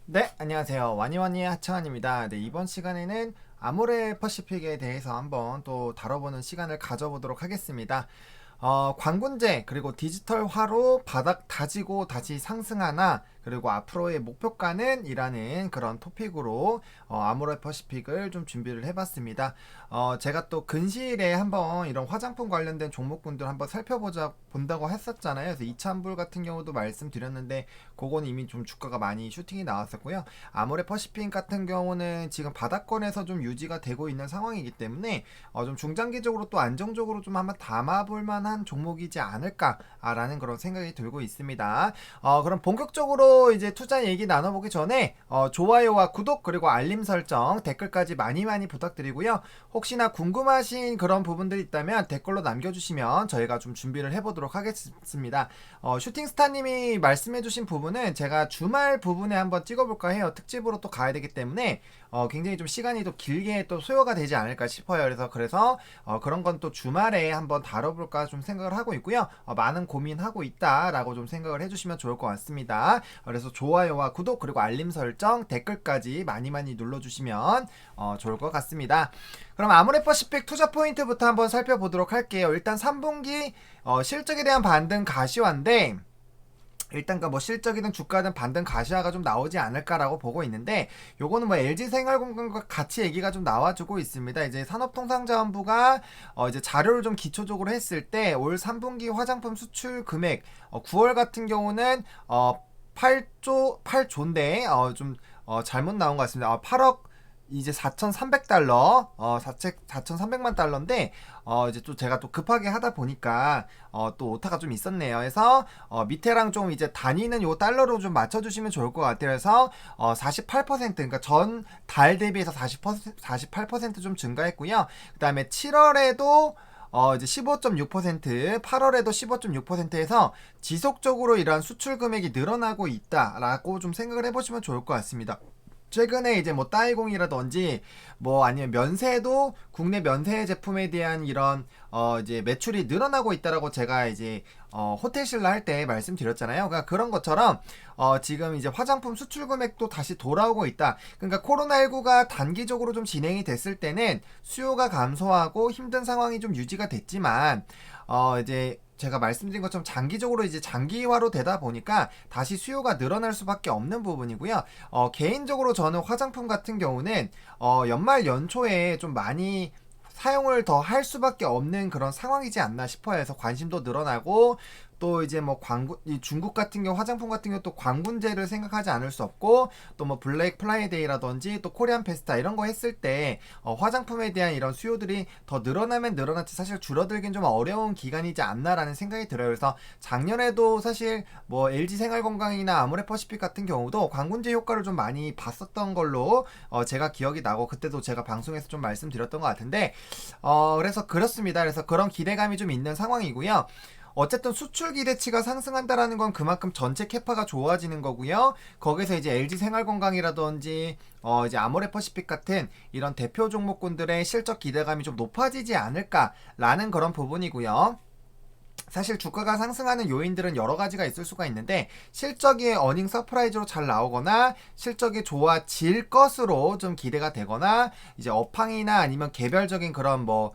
네, 안녕하세요. 와니와니의 하창환입니다. 네, 이번 시간에는 아모레 퍼시픽에 대해서 한번 또 다뤄보는 시간을 가져보도록 하겠습니다. 광군제 그리고 디지털화로 바닥 다지고 다시 상승하나 그리고 앞으로의 목표가는 이라는 그런 토픽으로 아모레 퍼시픽을 좀 준비를 해봤습니다. 제가 또 근시일에 한번 이런 화장품 관련된 종목군들 한번 살펴보자 본다고 했었잖아요. 그래서 이찬불 같은 경우도 말씀드렸는데 그건 이미 좀 주가가 많이 슈팅이 나왔었고요. 아모레 퍼시픽 같은 경우는 지금 바닥권에서 좀 유지가 되고 있는 상황이기 때문에 좀 중장기적으로 또 안정적으로 좀 한번 담아볼 만한 종목이지 않을까라는 그런 생각이 들고 있습니다. 그럼 본격적으로 이제 투자 얘기 나눠보기 전에 좋아요와 구독 그리고 알림 설정 댓글까지 많이 많이 부탁드리고요. 혹시나 궁금하신 그런 부분들이 있다면 댓글로 남겨주시면 저희가 좀 준비를 해보도록 하겠습니다. 슈팅스타님이 말씀해주신 부분은 제가 주말 부분에 한번 찍어볼까 해요. 특집으로 또 가야 되기 때문에 굉장히 좀 시간이 또 길게 또 소요가 되지 않을까 싶어요. 그래서 그런 건 또 주말에 한번 다뤄볼까 좀 생각을 하고 있고요. 많은 고민하고 있다라고 좀 생각을 해주시면 좋을 것 같습니다. 그래서 좋아요와 구독 그리고 알림 설정 댓글까지 많이 많이 눌러주시면 좋을 것 같습니다. 그럼 아모레퍼시픽 투자 포인트부터 한번 살펴보도록 할게요. 일단 3분기 실적에 대한 반등 가시화인데 일단 뭐 실적이든 주가든 반등 가시화가 좀 나오지 않을까라고 보고 있는데 요거는 뭐 LG생활건강과 같이 얘기가 좀 나와주고 있습니다. 이제 산업통상자원부가 이제 자료를 좀 기초적으로 했을 때 올 3분기 화장품 수출 금액 9월 같은 경우는 8조인데 좀 잘못 나온 것 같습니다. 8억 이제 4,300달러, 4,300만 달러인데, 이제 또 제가 또 급하게 하다 보니까, 또 오타가 좀 있었네요. 그래서, 밑에랑 좀 이제 다니는 요 달러로 좀 맞춰주시면 좋을 것 같아요. 그래서, 48%, 그러니까 전 달 대비해서 48%좀 증가했고요. 그 다음에 7월에도 이제 15.6%, 8월에도 15.6%에서 지속적으로 이러한 수출 금액이 늘어나고 있다라고 좀 생각을 해보시면 좋을 것 같습니다. 최근에 이제 뭐 따이공이라든지 뭐 아니면 면세도 국내 면세 제품에 대한 이런 이제 매출이 늘어나고 있다라고 제가 이제 호텔신라 할 때 말씀드렸잖아요. 그러니까 그런 것처럼 지금 이제 화장품 수출 금액도 다시 돌아오고 있다. 그러니까 코로나19가 단기적으로 좀 진행이 됐을 때는 수요가 감소하고 힘든 상황이 좀 유지가 됐지만 이제 제가 말씀드린 것처럼 장기적으로 이제 장기화로 되다 보니까 다시 수요가 늘어날 수밖에 없는 부분이고요. 개인적으로 저는 화장품 같은 경우는 연말 연초에 좀 많이 사용을 더 할 수밖에 없는 그런 상황이지 않나 싶어요. 그래서 관심도 늘어나고 또 이제 뭐 광군 중국 같은 경우 화장품 같은 경우 또 광군제를 생각하지 않을 수 없고 또 뭐 블랙 프라이데이라든지 또 코리안 페스타 이런 거 했을 때 화장품에 대한 이런 수요들이 더 늘어나면 늘어났지 사실 줄어들긴 좀 어려운 기간이지 않나라는 생각이 들어요. 그래서 작년에도 사실 뭐 LG 생활건강이나 아모레퍼시픽 같은 경우도 광군제 효과를 좀 많이 봤었던 걸로 제가 기억이 나고 그때도 제가 방송에서 좀 말씀드렸던 것 같은데 그래서 그렇습니다. 그래서 그런 기대감이 좀 있는 상황이고요. 어쨌든 수출 기대치가 상승한다라는 건 그만큼 전체 캐파가 좋아지는 거고요. 거기서 이제 LG 생활건강이라든지 이제 아모레퍼시픽 같은 이런 대표 종목군들의 실적 기대감이 좀 높아지지 않을까라는 그런 부분이고요. 사실 주가가 상승하는 요인들은 여러 가지가 있을 수가 있는데 실적이 어닝 서프라이즈로 잘 나오거나 실적이 좋아질 것으로 좀 기대가 되거나 이제 업황이나 아니면 개별적인 그런 뭐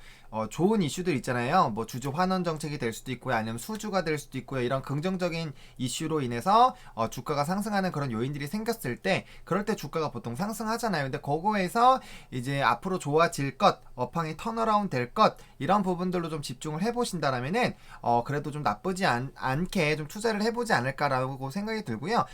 좋은 이슈들 있잖아요. 뭐 주주 환원 정책이 될 수도 있고요. 아니면 수주가 될 수도 있고요. 이런 긍정적인 이슈로 인해서 주가가 상승하는 그런 요인들이 생겼을 때 그럴 때 주가가 보통 상승하잖아요. 근데 그거에서 이제 앞으로 좋아질 것, 업황이 턴어라운드 될 것 이런 부분들로 좀 집중을 해보신다라면은 그래도 좀 나쁘지 않게 좀 투자를 해보지 않을까라고 생각이 들고요.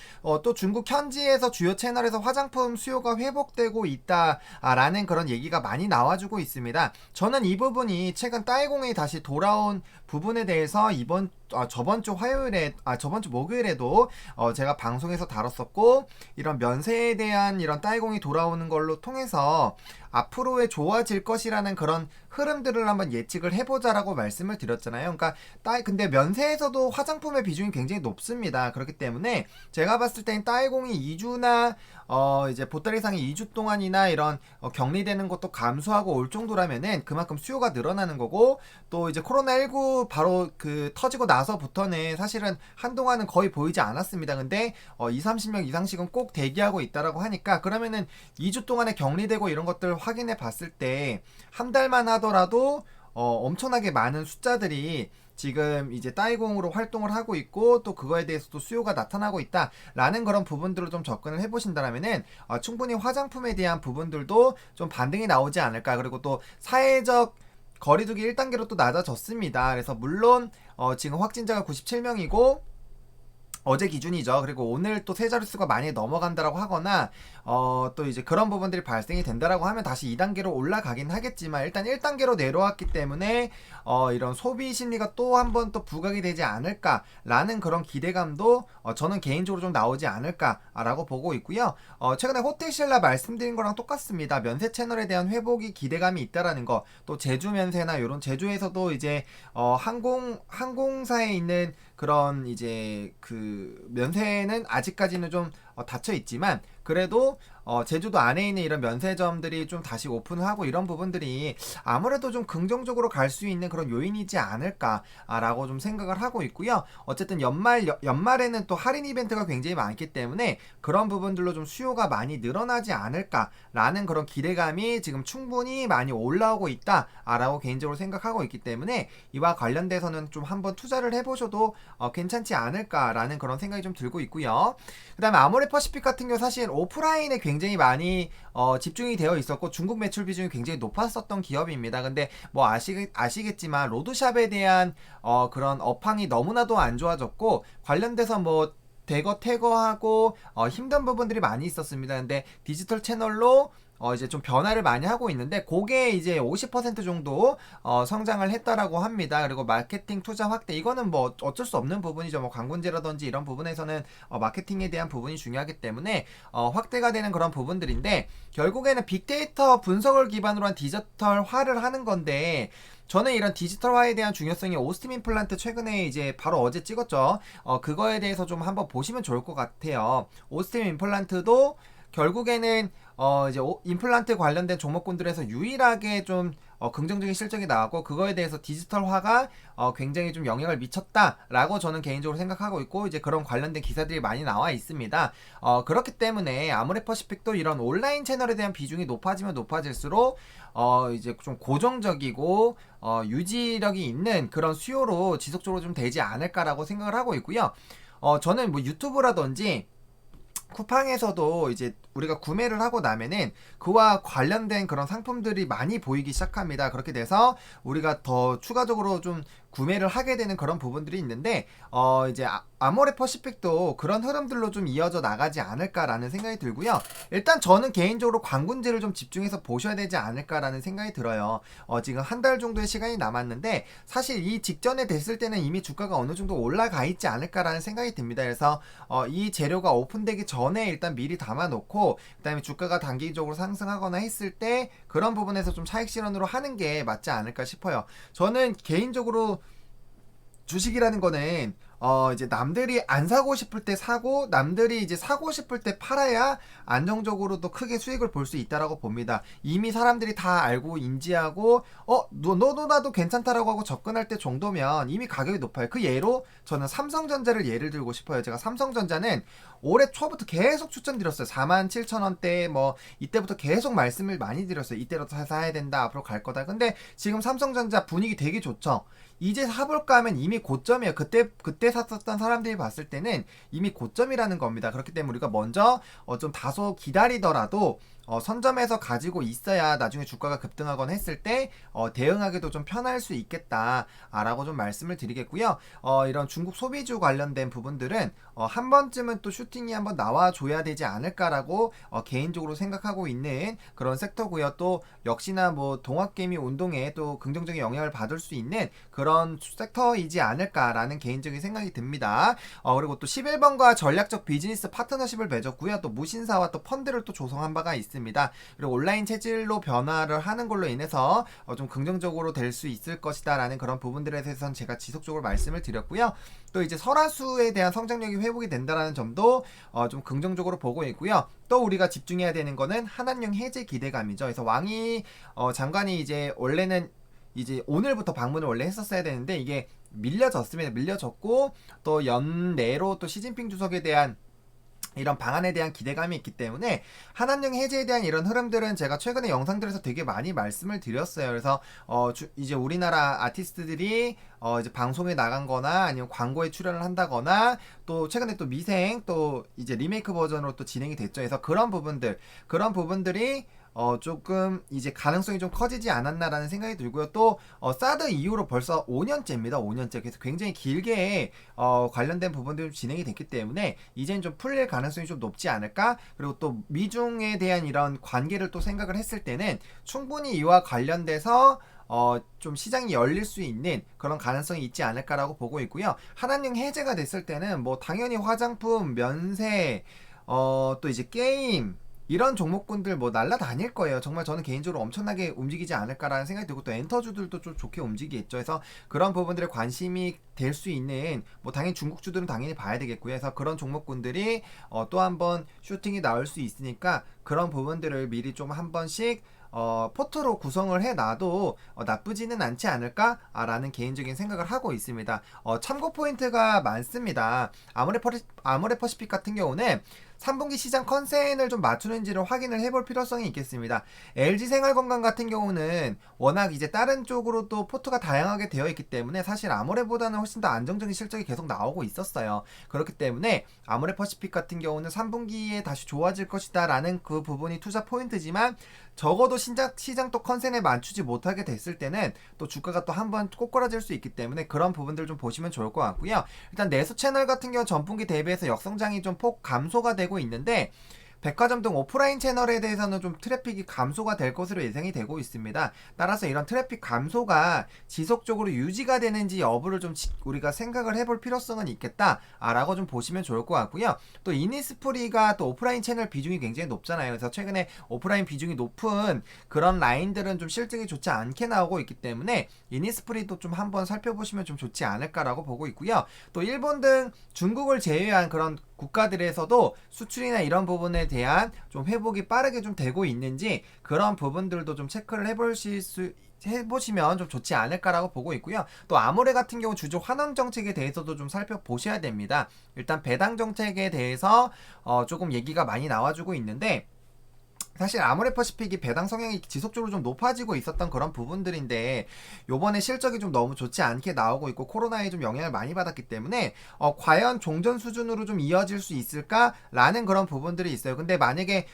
또 중국 현지에서 주요 채널에서 화장품 수요가 회복되고 있다라는 그런 얘기가 많이 나와주고 있습니다. 저는 이 부분이 최근 따이공이 다시 돌아온 부분에 대해서 저번 주 저번 주 목요일에도 제가 방송에서 다뤘었고 이런 면세에 대한 이런 따이공이 돌아오는 걸로 통해서 앞으로의 좋아질 것이라는 그런 흐름들을 한번 예측을 해보자라고 말씀을 드렸잖아요. 그러니까 근데 면세에서도 화장품의 비중이 굉장히 높습니다. 그렇기 때문에 제가 봤을 땐 따이공이 2주나 이제 보따리상이 2주 동안이나 이런 격리되는 것도 감소하고 올 정도라면은 그만큼 수요가 늘어나는 거고 또 이제 코로나19 사주 바로 그 터지고 나서부터는 사실은 한동안은 거의 보이지 않았습니다. 근데 2, 30명 이상씩은 꼭 대기하고 있다라고 하니까 그러면은 2주 동안에 격리되고 이런 것들 확인해 봤을 때 한 달만 하더라도 엄청나게 많은 숫자들이 지금 이제 따이공으로 활동을 하고 있고 또 그거에 대해서 또 수요가 나타나고 있다라는 그런 부분들로 좀 접근을 해보신다면은 충분히 화장품에 대한 부분들도 좀 반등이 나오지 않을까. 그리고 또 사회적 거리두기 1단계로 또 낮아졌습니다. 그래서 물론 지금 확진자가 97명이고 어제 기준이죠. 그리고 오늘 또 세 자릿수가 많이 넘어간다라고 하거나 또 이제 그런 부분들이 발생이 된다라고 하면 다시 2단계로 올라가긴 하겠지만 일단 1단계로 내려왔기 때문에 이런 소비 심리가 또 한 번 또 부각이 되지 않을까라는 그런 기대감도 저는 개인적으로 좀 나오지 않을까라고 보고 있고요. 최근에 호텔신라 말씀드린 거랑 똑같습니다. 면세 채널에 대한 회복이 기대감이 있다라는 거, 또 제주 면세나 이런 제주에서도 이제 항공사에 있는 그런 이제 그 면세는 아직까지는 좀 닫혀 있지만 그래도 제주도 안에 있는 이런 면세점들이 좀 다시 오픈을 하고 이런 부분들이 아무래도 좀 긍정적으로 갈 수 있는 그런 요인이지 않을까라고 좀 생각을 하고 있고요. 어쨌든 연말에는 또 할인 이벤트가 굉장히 많기 때문에 그런 부분들로 좀 수요가 많이 늘어나지 않을까라는 그런 기대감이 지금 충분히 많이 올라오고 있다라고 개인적으로 생각하고 있기 때문에 이와 관련돼서는 좀 한번 투자를 해보셔도 괜찮지 않을까라는 그런 생각이 좀 들고 있고요. 그 다음에 아모레퍼시픽 같은 경우 사실 오프라인에 굉장히 많이 집중이 되어 있었고 중국 매출 비중이 굉장히 높았었던 기업입니다. 근데 뭐 아시겠지만 로드샵에 대한 그런 업황이 너무나도 안 좋아졌고 관련돼서 뭐 대거 퇴거하고 힘든 부분들이 많이 있었습니다. 근데 디지털 채널로 이제 좀 변화를 많이 하고 있는데 그게 이제 50% 정도 성장을 했다라고 합니다. 그리고 마케팅 투자 확대 이거는 뭐 어쩔 수 없는 부분이죠. 뭐 광고제라든지 이런 부분에서는 마케팅에 대한 부분이 중요하기 때문에 확대가 되는 그런 부분들인데 결국에는 빅데이터 분석을 기반으로 한 디지털화를 하는 건데 저는 이런 디지털화에 대한 중요성이 오스틴 임플란트 최근에 이제 바로 어제 찍었죠. 그거에 대해서 좀 한번 보시면 좋을 것 같아요. 오스틴 임플란트도 결국에는 이제 임플란트 관련된 종목군들에서 유일하게 좀 긍정적인 실적이 나왔고 그거에 대해서 디지털화가 굉장히 좀 영향을 미쳤다라고 저는 개인적으로 생각하고 있고 이제 그런 관련된 기사들이 많이 나와 있습니다. 그렇기 때문에 아모레퍼시픽도 이런 온라인 채널에 대한 비중이 높아지면 높아질수록 이제 좀 고정적이고 유지력이 있는 그런 수요로 지속적으로 좀 되지 않을까라고 생각을 하고 있고요. 저는 뭐 유튜브라든지 쿠팡에서도 이제 우리가 구매를 하고 나면은 그와 관련된 그런 상품들이 많이 보이기 시작합니다. 그렇게 돼서 우리가 더 추가적으로 좀 구매를 하게 되는 그런 부분들이 있는데 이제 아모레퍼시픽도 그런 흐름들로 좀 이어져 나가지 않을까라는 생각이 들고요. 일단 저는 개인적으로 광군제를 좀 집중해서 보셔야 되지 않을까라는 생각이 들어요. 지금 한 달 정도의 시간이 남았는데 사실 이 직전에 됐을 때는 이미 주가가 어느 정도 올라가 있지 않을까라는 생각이 듭니다. 그래서 이 재료가 오픈되기 전에 일단 미리 담아놓고 그 다음에 주가가 단기적으로 상승하거나 했을 때 그런 부분에서 좀 차익 실현으로 하는 게 맞지 않을까 싶어요. 저는 개인적으로 주식이라는 거는 이제 남들이 안 사고 싶을 때 사고 남들이 이제 사고 싶을 때 팔아야 안정적으로도 크게 수익을 볼 수 있다라고 봅니다. 이미 사람들이 다 알고 인지하고 너도 나도 괜찮다라고 하고 접근할 때 정도면 이미 가격이 높아요. 그 예로 저는 삼성전자를 예를 들고 싶어요. 제가 삼성전자는 올해 초부터 계속 추천드렸어요. 47,000원대 뭐 이때부터 계속 말씀을 많이 드렸어요. 이때로 사야 된다. 앞으로 갈 거다. 근데 지금 삼성전자 분위기 되게 좋죠. 이제 사볼까 하면 이미 고점이에요. 그때 샀었던 사람들이 봤을 때는 이미 고점이라는 겁니다. 그렇기 때문에 우리가 먼저 좀 다소 기다리더라도 선점해서 가지고 있어야 나중에 주가가 급등하거나 했을 때 대응하기도 좀 편할 수 있겠다라고 좀 말씀을 드리겠고요. 이런 중국 소비주 관련된 부분들은 한 번쯤은 또 슈팅이 한번 나와줘야 되지 않을까라고 개인적으로 생각하고 있는 그런 섹터고요. 또 역시나 뭐 동학개미 운동에 또 긍정적인 영향을 받을 수 있는 그런 섹터이지 않을까라는 개인적인 생각이 듭니다. 그리고 또 11번과 전략적 비즈니스 파트너십을 맺었고요. 또 무신사와 또 펀드를 또 조성한 바가 있습니다. 그리고 온라인 체질로 변화를 하는 걸로 인해서 좀 긍정적으로 될 수 있을 것이다 라는 그런 부분들에 대해서는 제가 지속적으로 말씀을 드렸고요. 또 이제 설화수에 대한 성장력이 회복이 된다라는 점도 좀 긍정적으로 보고 있고요. 또 우리가 집중해야 되는 거는 한한령 해제 기대감이죠. 그래서 왕이 장관이 이제 원래는 이제 오늘부터 방문을 원래 했었어야 되는데 이게 밀려졌습니다. 밀려졌고 또 연내로 또 시진핑 주석에 대한 이런 방안에 대한 기대감이 있기 때문에 한한령 해제에 대한 이런 흐름들은 제가 최근에 영상들에서 되게 많이 말씀을 드렸어요. 그래서 이제 우리나라 아티스트들이 이제 방송에 나간 거나 아니면 광고에 출연을 한다거나 또 최근에 또 미생 또 이제 리메이크 버전으로 또 진행이 됐죠. 그래서 그런 부분들이 조금 이제 가능성이 좀 커지지 않았나라는 생각이 들고요. 또 사드 이후로 벌써 5년째입니다. 5년째. 그래서 굉장히 길게 관련된 부분들이 진행이 됐기 때문에 이제는 좀 풀릴 가능성이 좀 높지 않을까? 그리고 또 미중에 대한 이런 관계를 또 생각을 했을 때는 충분히 이와 관련돼서 좀 시장이 열릴 수 있는 그런 가능성이 있지 않을까라고 보고 있고요. 한한령 해제가 됐을 때는 뭐 당연히 화장품, 면세, 또 이제 게임 이런 종목군들 뭐 날라다닐 거예요. 정말 저는 개인적으로 엄청나게 움직이지 않을까라는 생각이 들고 또 엔터주들도 좀 좋게 움직이겠죠. 그래서 그런 부분들에 관심이 될 수 있는 뭐 당연히 중국주들은 당연히 봐야 되겠고요. 그래서 그런 종목군들이 또 한번 슈팅이 나올 수 있으니까 그런 부분들을 미리 좀 한 번씩 포트로 구성을 해놔도 나쁘지는 않지 않을까라는 개인적인 생각을 하고 있습니다. 참고 포인트가 많습니다. 아모레퍼시픽 같은 경우는 3분기 시장 컨센을 좀 맞추는지를 확인을 해볼 필요성이 있겠습니다. LG생활건강 같은 경우는 워낙 이제 다른 쪽으로 또 포트가 다양하게 되어 있기 때문에 사실 아모레보다는 훨씬 더 안정적인 실적이 계속 나오고 있었어요. 그렇기 때문에 아모레퍼시픽 같은 경우는 3분기에 다시 좋아질 것이다 라는 그 부분이 투자 포인트지만 적어도 시장 또 컨센에 맞추지 못하게 됐을 때는 또 주가가 또 한번 꼬꾸라질 수 있기 때문에 그런 부분들 좀 보시면 좋을 것 같고요. 일단 내수 채널 같은 경우 전분기 대비해서 역성장이 좀 폭 감소가 되고 있는데 백화점 등 오프라인 채널에 대해서는 좀 트래픽이 감소가 될 것으로 예상이 되고 있습니다. 따라서 이런 트래픽 감소가 지속적으로 유지가 되는지 여부를 좀 우리가 생각을 해볼 필요성은 있겠다라고 좀 보시면 좋을 것 같고요. 또 이니스프리가 또 오프라인 채널 비중이 굉장히 높잖아요. 그래서 최근에 오프라인 비중이 높은 그런 라인들은 좀 실적이 좋지 않게 나오고 있기 때문에 이니스프리도 좀 한번 살펴보시면 좀 좋지 않을까라고 보고 있고요. 또 일본 등 중국을 제외한 그런 국가들에서도 수출이나 이런 부분에 대한 좀 회복이 빠르게 좀 되고 있는지 그런 부분들도 좀 체크를 해보시면 좀 좋지 않을까라고 보고 있고요. 또 아모레 같은 경우 주주 환원 정책에 대해서도 좀 살펴보셔야 됩니다. 일단 배당 정책에 대해서 조금 얘기가 많이 나와주고 있는데 사실 아모레퍼시픽이 배당 성향이 지속적으로 좀 높아지고 있었던 그런 부분들인데 요번에 실적이 좀 너무 좋지 않게 나오고 있고 코로나에 좀 영향을 많이 받았기 때문에 과연 종전 수준으로 좀 이어질 수 있을까라는 그런 부분들이 있어요. 근데 만약에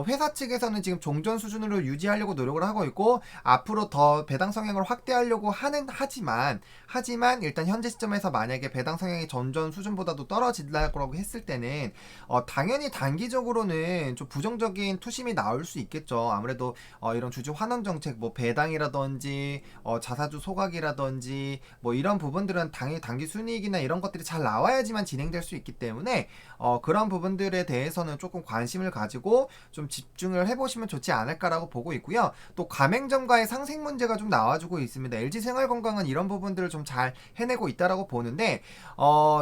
회사 측에서는 지금 종전 수준으로 유지하려고 노력을 하고 있고 앞으로 더 배당 성향을 확대하려고 하지만 일단 현재 시점에서 만약에 배당 성향이 전전 수준보다도 떨어진다고 했을 때는 당연히 단기적으로는 좀 부정적인 투심이 나올 수 있겠죠. 아무래도 이런 주주 환원 정책 뭐 배당이라든지 자사주 소각이라든지 뭐 이런 부분들은 당연히 단기 순이익이나 이런 것들이 잘 나와야지만 진행될 수 있기 때문에 그런 부분들에 대해서는 조금 관심을 가지고 좀 집중을 해보시면 좋지 않을까라고 보고 있고요. 또 가맹점과의 상생 문제가 좀 나와주고 있습니다. LG생활건강은 이런 부분들을 좀 잘 해내고 있다라고 보는데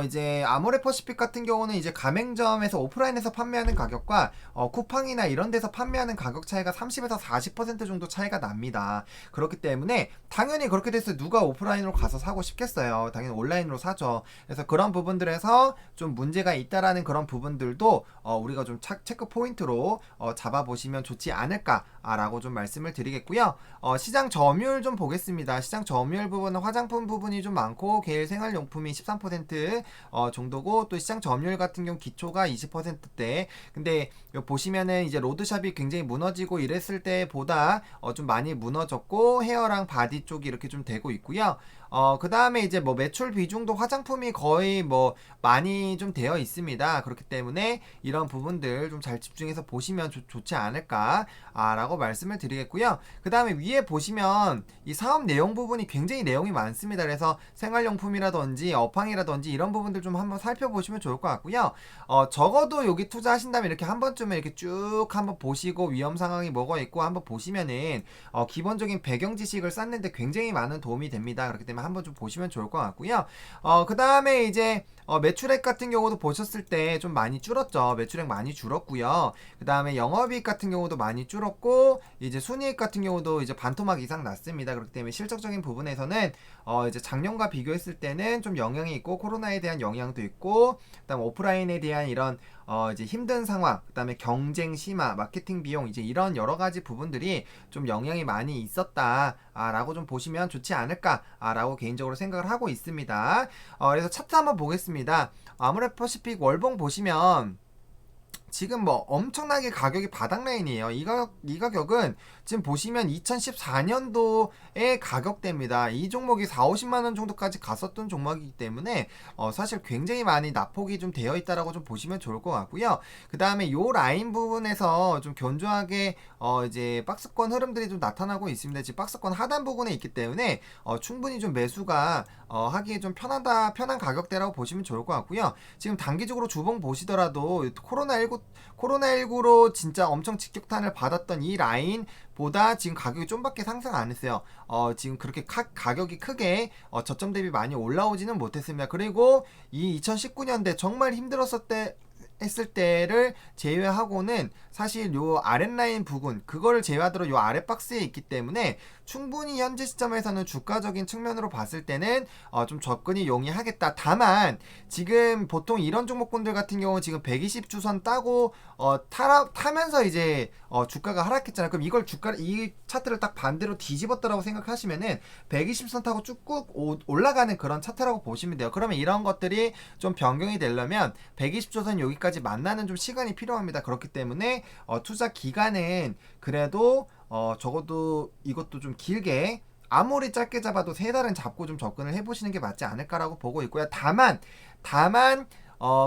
이제 아모레퍼시픽 같은 경우는 이제 가맹점에서 오프라인에서 판매하는 가격과 쿠팡이나 이런 데서 판매하는 가격 차이가 30에서 40% 정도 차이가 납니다. 그렇기 때문에 당연히 그렇게 돼서 누가 오프라인으로 가서 사고 싶겠어요. 당연히 온라인으로 사죠. 그래서 그런 부분들에서 좀 문제가 있다라는 그런 부분들도 우리가 좀 체크 포인트로 잡아보시면 좋지 않을까라고 좀 말씀을 드리겠고요. 시장 점유율 좀 보겠습니다. 시장 점유율 부분은 화장품 부분이 좀 많고 개일 생활용품이 13% 정도고 또 시장 점유율 같은 경우 기초가 20%대. 근데 보시면은 이제 로드샵이 굉장히 무너지고 이랬을 때보다 좀 많이 무너졌고 헤어랑 바디 쪽이 이렇게 좀 되고 있고요. 그 다음에 이제 뭐 매출 비중도 화장품이 거의 뭐 많이 좀 되어 있습니다. 그렇기 때문에 이런 부분들 좀 잘 집중해서 보시면 좋지 않을까 라고 말씀을 드리겠고요. 그 다음에 위에 보시면 이 사업 내용 부분이 굉장히 내용이 많습니다. 그래서 생활용품이라든지 업황이라든지 이런 부분들 좀 한번 살펴보시면 좋을 것 같고요. 적어도 여기 투자하신다면 이렇게 한 번쯤은 이렇게 쭉 한번 보시고 위험 상황이 뭐가 있고 한번 보시면은 기본적인 배경 지식을 쌓는데 굉장히 많은 도움이 됩니다. 그렇기 때문에 때문에 한번 좀 보시면 좋을 것 같고요. 그 다음에 이제 매출액 같은 경우도 보셨을 때 좀 많이 줄었죠. 매출액 많이 줄었고요. 그 다음에 영업이익 같은 경우도 많이 줄었고, 이제 순이익 같은 경우도 이제 반토막 이상 났습니다. 그렇기 때문에 실적적인 부분에서는 이제 작년과 비교했을 때는 좀 영향이 있고, 코로나에 대한 영향도 있고, 그다음 오프라인에 대한 이런 이제 힘든 상황, 그다음에 경쟁 심화, 마케팅 비용, 이제 이런 여러 가지 부분들이 좀 영향이 많이 있었다라고 좀 보시면 좋지 않을까라고 개인적으로 생각을 하고 있습니다. 그래서 차트 한번 보겠습니다. 아모레퍼시픽 월봉 보시면 지금 뭐 엄청나게 가격이 바닥 라인이에요. 이 가격은 지금 보시면 2014년도의 가격대입니다. 이 종목이 4, 50만 원 정도까지 갔었던 종목이기 때문에 사실 굉장히 많이 낙폭이 좀 되어 있다라고 좀 보시면 좋을 것 같고요. 그 다음에 요 라인 부분에서 좀 견조하게 이제 박스권 흐름들이 좀 나타나고 있습니다. 지금 박스권 하단 부분에 있기 때문에 충분히 좀 매수가 하기에 좀 편한 가격대라고 보시면 좋을 것 같고요. 지금 단기적으로 주봉 보시더라도 코로나19로 진짜 엄청 직격탄을 받았던 이 라인 보다 지금 가격이 좀밖에 상승 안 했어요. 지금 그렇게 가격이 크게 저점 대비 많이 올라오지는 못했습니다. 그리고 이 2019년대 정말 했을 때를 제외하고는 사실 요 아랫라인 부분 그거를 제외하도록 요 아랫 박스에 있기 때문에 충분히 현재 시점에서는 주가적인 측면으로 봤을 때는 좀 접근이 용이하겠다. 다만 지금 보통 이런 종목군들 같은 경우 지금 120주선 따고 타면서 이제 주가가 하락했잖아요. 그럼 이 차트를 딱 반대로 뒤집었다라고 생각하시면은 120선 타고 쭉쭉 올라가는 그런 차트라고 보시면 돼요. 그러면 이런 것들이 좀 변경이 되려면 120주선 여기까지 만나는 좀 시간이 필요합니다. 그렇기 때문에 투자 기간은 그래도 적어도 이것도 좀 길게 아무리 짧게 잡아도 3달은 잡고 좀 접근을 해보시는 게 맞지 않을까라고 보고 있고요. 다만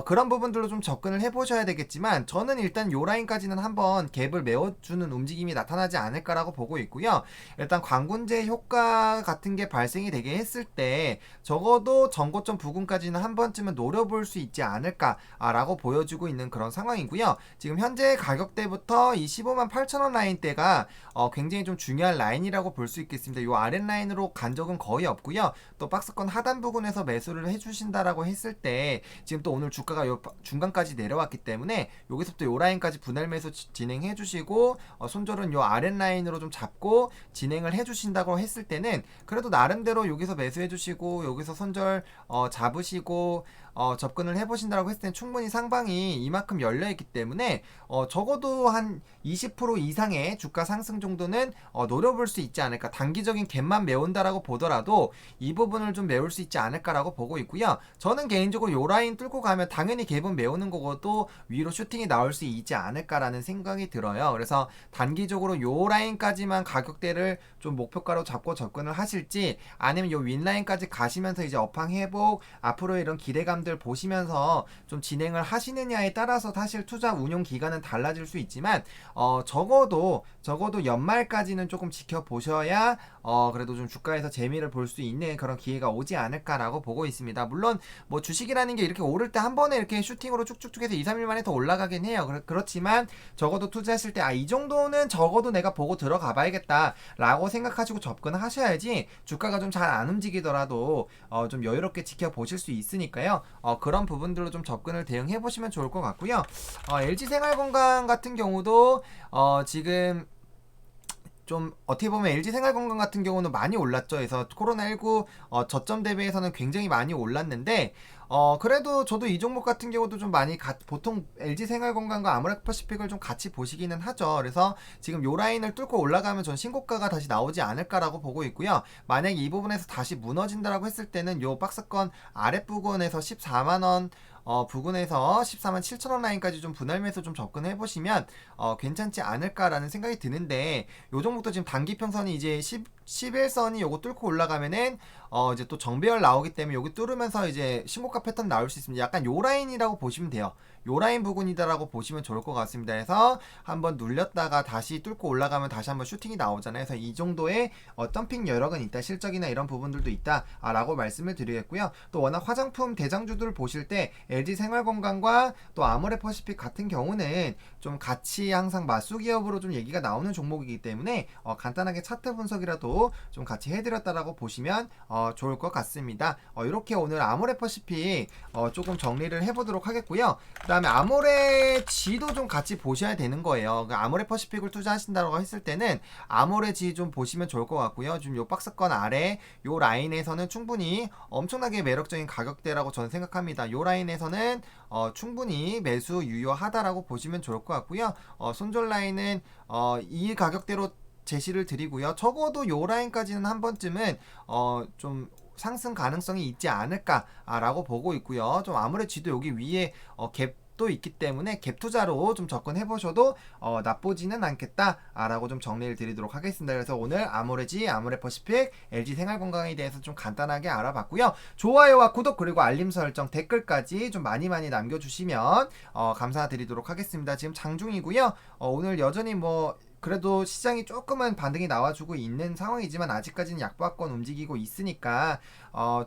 그런 부분들로 좀 접근을 해보셔야 되겠지만 저는 일단 요 라인까지는 한번 갭을 메워주는 움직임이 나타나지 않을까라고 보고 있고요. 일단 광군제 효과 같은 게 발생이 되게 했을 때 적어도 전고점 부근까지는 한 번쯤은 노려볼 수 있지 않을까라고 보여주고 있는 그런 상황이고요. 지금 현재 가격대부터 이 15만 8천원 라인대가 굉장히 좀 중요한 라인이라고 볼 수 있겠습니다. 요 아랫 라인으로 간 적은 거의 없고요. 또 박스권 하단 부분에서 매수를 해주신다라고 했을 때 지금 또 오늘 주가가 요 중간까지 내려왔기 때문에 여기서부터 요 라인까지 분할 매수 진행해 주시고 손절은 요 아랫 라인으로 좀 잡고 진행을 해 주신다고 했을 때는 그래도 나름대로 여기서 매수해 주시고 여기서 손절 잡으시고 접근을 해보신다고 했을 땐 충분히 상방이 이만큼 열려있기 때문에 적어도 한 20% 이상의 주가 상승 정도는 노려볼 수 있지 않을까. 단기적인 갭만 메운다라고 보더라도 이 부분을 좀 메울 수 있지 않을까라고 보고 있고요. 저는 개인적으로 요 라인 뚫고 가면 당연히 갭은 메우는 거고도 위로 슈팅이 나올 수 있지 않을까라는 생각이 들어요. 그래서 단기적으로 요 라인까지만 가격대를 좀 목표가로 잡고 접근을 하실지 아니면 요 윗라인까지 가시면서 이제 업황 회복 앞으로 이런 기대감들 보시면서 좀 진행을 하시느냐에 따라서 사실 투자 운용 기간은 달라질 수 있지만 적어도 연말까지는 조금 지켜보셔야 그래도 좀 주가에서 재미를 볼 수 있는 그런 기회가 오지 않을까라고 보고 있습니다. 물론 뭐 주식이라는 게 이렇게 오를 때 한 번에 이렇게 슈팅으로 쭉쭉쭉 해서 2, 3일 만에 더 올라가긴 해요. 그렇지만 적어도 투자하실 때 이 정도는 적어도 내가 보고 들어가 봐야겠다 라고 생각하시고 접근하셔야지 주가가 좀 잘 안 움직이더라도 좀 여유롭게 지켜보실 수 있으니까요. 그런 부분들로 좀 접근을 대응해 보시면 좋을 것 같고요. LG생활건강 같은 경우도 지금 좀 어떻게 보면 LG생활건강 같은 경우는 많이 올랐죠. 그래서 코로나19 저점 대비해서는 굉장히 많이 올랐는데 그래도 저도 이 종목 같은 경우도 좀 많이 보통 LG생활건강과 아모레퍼시픽을 좀 같이 보시기는 하죠. 그래서 지금 요 라인을 뚫고 올라가면 전 신고가가 다시 나오지 않을까라고 보고 있고요. 만약에 이 부분에서 다시 무너진다라고 했을 때는 요 박스권 아랫부분에서 14만원 부근에서 14만 7천원 라인까지 좀 분할 매수 좀 접근해 보시면 괜찮지 않을까라는 생각이 드는데 요 종목도 지금 단기 평선이 이제 11선이 요거 뚫고 올라가면은 이제 또 정배열 나오기 때문에 여기 뚫으면서 이제 신고가 패턴 나올 수 있습니다. 약간 요 라인이라고 보시면 돼요. 요 라인 부근이다라고 보시면 좋을 것 같습니다. 그래서 한번 눌렸다가 다시 뚫고 올라가면 다시 한번 슈팅이 나오잖아요. 그래서 이 정도의 점핑 여력은 있다, 실적이나 이런 부분들도 있다라고 말씀을 드리겠고요. 또 워낙 화장품 대장주들을 보실 때 LG 생활건강과 또 아모레퍼시픽 같은 경우는 좀 같이 항상 맞수 기업으로 좀 얘기가 나오는 종목이기 때문에 간단하게 차트 분석이라도 좀 같이 해드렸다라고 보시면 좋을 것 같습니다. 이렇게 오늘 아모레퍼시픽 조금 정리를 해보도록 하겠고요. 그 다음에 아모레지도 좀 같이 보셔야 되는 거예요. 그 아모레퍼시픽을 투자하신다고 했을 때는 아모레지 좀 보시면 좋을 것 같고요. 지금 요 박스권 아래 요 라인에서는 충분히 엄청나게 매력적인 가격대라고 저는 생각합니다. 요 라인에서는 충분히 매수 유효하다라고 보시면 좋을 것 같고요. 손절 라인은 이 가격대로 제시를 드리고요. 적어도 요 라인까지는 한 번쯤은 좀 상승 가능성이 있지 않을까라고 보고 있고요. 좀 아무래도 여기 위에 갭도 있기 때문에 갭 투자로 좀 접근해 보셔도 나쁘지는 않겠다라고 좀 정리를 드리도록 하겠습니다. 그래서 오늘 아모레지, 아모레퍼시픽, LG 생활건강에 대해서 좀 간단하게 알아봤고요. 좋아요와 구독 그리고 알림 설정, 댓글까지 좀 많이 남겨주시면 감사드리도록 하겠습니다. 지금 장중이고요. 오늘 여전히 그래도 시장이 조금은 반등이 나와주고 있는 상황이지만 아직까지는 약보합권 움직이고 있으니까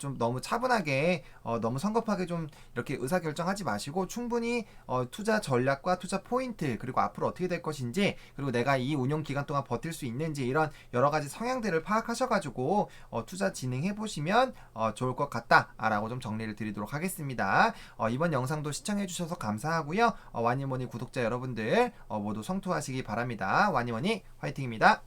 좀 너무 차분하게 너무 성급하게 좀 이렇게 의사결정하지 마시고 충분히 투자 전략과 투자 포인트 그리고 앞으로 어떻게 될 것인지 그리고 내가 이 운용 기간 동안 버틸 수 있는지 이런 여러 가지 성향들을 파악하셔가지고 투자 진행해 보시면 좋을 것 같다라고 좀 정리를 드리도록 하겠습니다. 이번 영상도 시청해 주셔서 감사하고요. 와니모니 구독자 여러분들 모두 성투하시기 바랍니다. 와니모니 화이팅입니다.